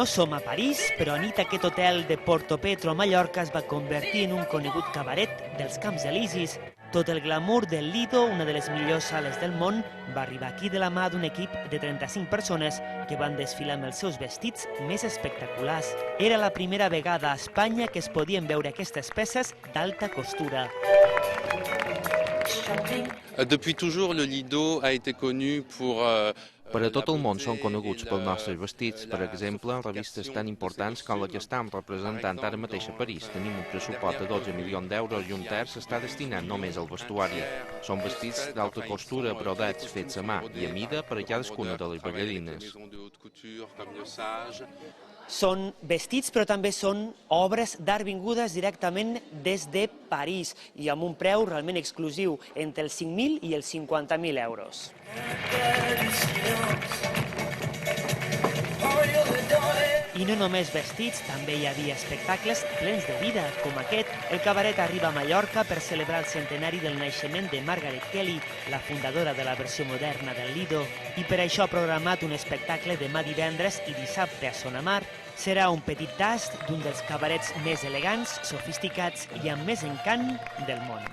No som a París, però anit aquest hotel de Portopetro a Mallorca es va convertir en un conegut cabaret dels Camps Elisis. Tot el glamour del Lido, una de les millors sales del món, va arribar aquí de la mà d'un equip de 35 persones que van desfilar amb els seus vestits més espectaculars. Era la primera vegada a Espanya que es podien veure aquestes peces d'alta costura. Depuis toujours, le Lido a été connu pour Per a tot el món són coneguts pels nostres vestits, per exemple, en revistes tan importants com la que estem representant ara mateix a París. Tenim un pressupost de 12 milions d'euros i un terç s'està destinat només al vestuari. Són vestits d'alta costura, brodats fets a mà i a mida per a cadascuna de les ballarines. Són vestits, però també són obres d'art vingudes directament des de París i amb un preu realment exclusiu, entre els 5.000 i els 50.000 euros. I no només vestits, també hi havia espectacles plens de vida, com aquest. El cabaret arriba a Mallorca per celebrar el centenari del naixement de Margaret Kelly, la fundadora de la versió moderna del Lido, i per això ha programat un espectacle demà divendres i dissabte a Sonamar. Serà un petit tast d'un dels cabarets més elegants, sofisticats i amb més encant del món.